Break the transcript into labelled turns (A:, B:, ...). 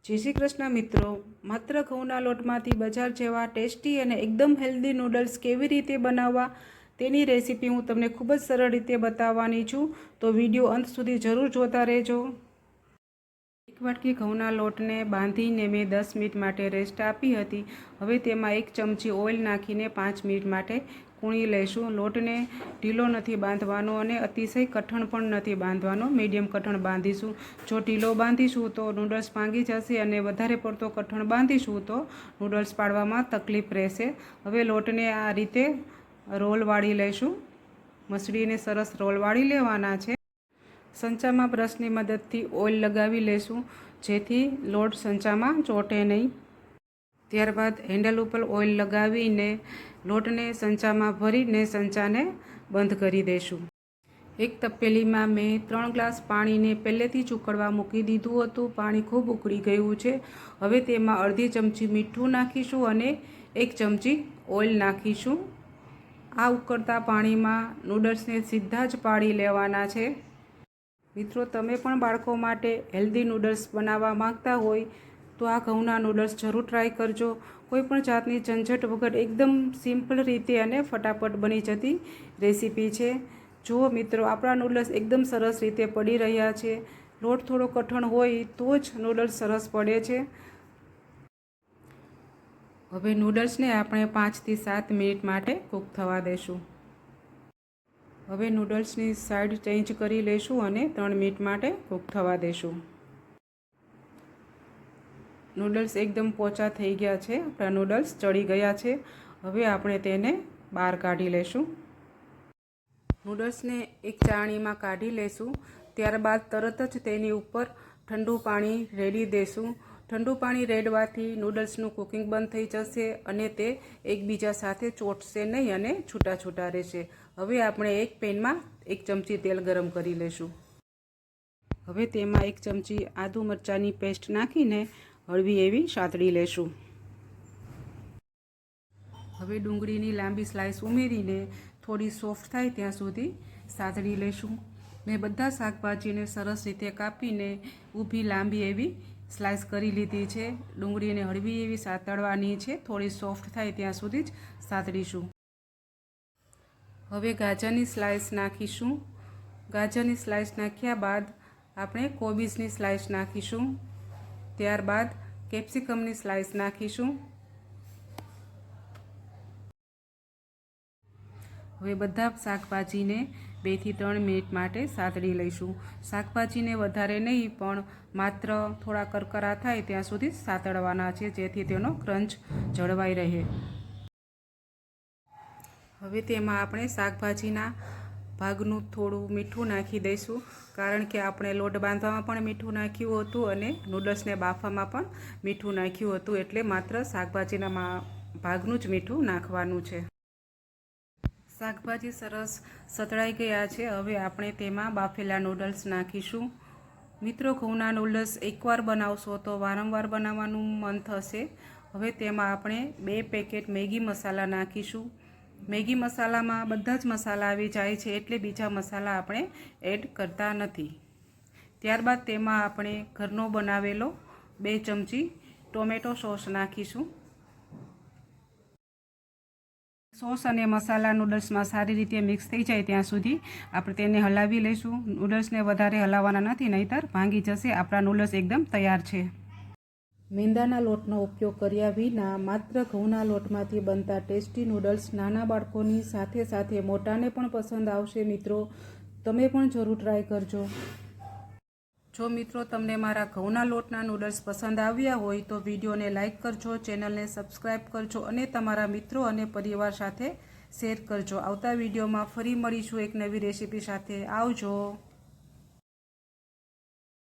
A: जय श्री कृष्ण मित्रों, मात्र घऊना लोटमांथी बजार जेवा टेस्टी और एकदम हेल्दी नूडल्स केवी रीते बनाववा तेनी रेसिपी हूँ तमने खूब ज सरल रीते बताववानी छूं। तो विडियो अंत सुधी जरूर जोता रहेजो। एक वाटकी घऊना लोटने बांधीने मैं 10 मिनिट माटे रेस्ट आपी हती। हवे तेमां 1 चमची ऑइल नाखीने 5 मिनिट माटे कूणी लईशुं। लोटने ढीलो नथी बांधवानो अने अतिशय कठण पण नथी बांधवानो, मीडियम कठण बांधीशुं। जो ढीलो बांधीशुं तो नूडल्स भांगी जशे अने वधारे पड़तो कठण बांधीशुं तो नूडल्स पाडवामां तकलीफ रहेशे। हवे लोटने आ रीते रोल वाળી लईशुं। मसळीने सरस रोल वाળી लेवाना छे। संचामां ब्रशनी मददथी ऑइल लगावी लेशुं जेथी लोट संचामां ચોટે नहीं। त्यारबाद हेन्डल पर ऑइल लगावीने लोटने संचामां भरीने संचाने बंध करी देशुं। एक तपेलीमां मैं 3 ग्लास पाणीने पहेलेथी ज उकळवा मूकी दीधुं हतुं। पाणी खूब उकળી गयुं छे। हवे तेमां अर्धी चमची मीठुं नाखीशुं अने 1 चमची ऑइल नाखीशुं। आ उकळता पाणीमां नूडल्सने सीधा ज पाडी लेवाना छे। मित्रों, तमे पण बाळको माटे हेल्दी नूडल्स बनाववा मांगता होय तो आ घऊना नूडल्स जरूर ट्राय करजो। कोईपण जातनी झंझट वगर एकदम सिम्पल रीते अने फटाफट बनी जती रेसिपी छे। जो मित्रों, आपणा नूडल्स एकदम सरस रीते पड़ी रह्या छे। लोट थोड़ो कठण होय तो ज नूडल्स सरस पड़े छे। हवे नूडल्सने आपणे 5 થી 7 मिनिट माटे कूक थवा देशुं। हवे नूडल्सनी साइड चेन्ज करी लेशुं अने 3 मिनिट माटे कूक थवा देशुं। नूडल्स एकदम पोचा थई गया छे। आपणा नूडल्स चढ़ी गया छे। हवे आपणे तेने बहार काढी लेशुं। नूडल्सने एक चाळणीमां काढी लेशुं। त्यारबाद तरत ज तेनी उपर ठंडू पाणी रेड़ी देशुं। ठंडू पाणी रेड़वाथी नूडल्सनुं कूकिंग बंध थई जशे अने ते एकबीजा साथे ચોટશે नहीं अने छूटा छूटा रहेशे। हवे आपणे एक पेनमां 1 चमची तेल गरम करी लेशुं। हवे तेमां 1 चमची आदू मरचानी पेस्ट नाखीने हळवी एवी सातળી लेशुं। हवे डુંગળીની लांबी स्लाइस उमेरीने थोड़ी सॉफ्ट थाय त्यां सुधी सातળી लेशुं। मैं बधा शाकभाजीने सरस रीते कापीने ऊभी लांबी एवी स्लाइस करी लीधी छे। डુંગળીને हळवी एवी सातळवानी छे। थोड़ी सॉफ्ट थाय त्यां सुधी ज सातળीशुं। हवे गाजरनी स्लाइस नाखीशुं। गाजरनी स्लाइस नाख्या बाद आपणे कोबीजनी स्लाइस नाखीशुं। त्यारबाद केप्सिकमनी स्लाइस नाखीशुं। हवे बधा शाकभाजीने 2 થી 3 मिनिट माटे सातળી लईशुं। शाकभाजीने वधारे नहीं पण मात्र थोड़ा करकरा थाय त्यां सुधी सातळवाना छे जेथी तेनो क्रंच जळवाई रहे। हवे तेमां आपणे शाकभाजीना भागनुं थोड़ुं मीठुं नाखी दईशुं, कारण के आपणे लोट बांधवामां पण मीठुं नाख्युं हतुं अने नूडल्सने बाफवामां पण मीठुं नाख्युं हतुं, एटले मात्र शाकभाजीना भागनुं ज मीठुं नाखवानुं छे। शाकभाजी सरस सतळाई गया छे। हवे आपणे तेमां बाफेला नूडल्स नाखीशुं। मित्रों, घऊना नूडल्स एकवार बनावशो तो वारंवार बनाववानुं मन थशे। हवे तेमां आपणे 2 પેકેટ મેગી मसाला नाखीशुं। मैगी मसालामां बधा ज मसाला आवी जाय छे एटले बीजा मसाला आपणे एड करता नथी। त्यारबाद तेमां आपणे घरनो बनावेलो 2 चमची टोमेटो सॉस नाखीशुं। सॉस अने मसाला नूडल्समां सारी रीते मिक्स थई जाय त्यां सुधी आपणे तेने हलावी लईशुं। नूडल्सने वधारे हलाववाना नथी, नहीतर भांगी जशे। आपणा नूडल्स एकदम तैयार छे। मेंदाना लोटनो उपयोग कर्या विना मात्र घऊना लोटमांथी बनता टेस्टी नूडल्स नाना बाळकोनी साथे साथे मोटाने पण पसंद आवशे। मित्रों, तमे पण जरूर ट्राय करजो। जो मित्रों तमने मारा घऊना लोटना नूडल्स पसंद आव्या होय तो विडियोने लाइक करजो, चेनलने सब्सक्राइब करजो अने तमारा मित्रों अने परिवार साथे शेर करजो। आवता विडियोमां फरी मळीशुं एक नवी रेसिपी साथे। आवजो।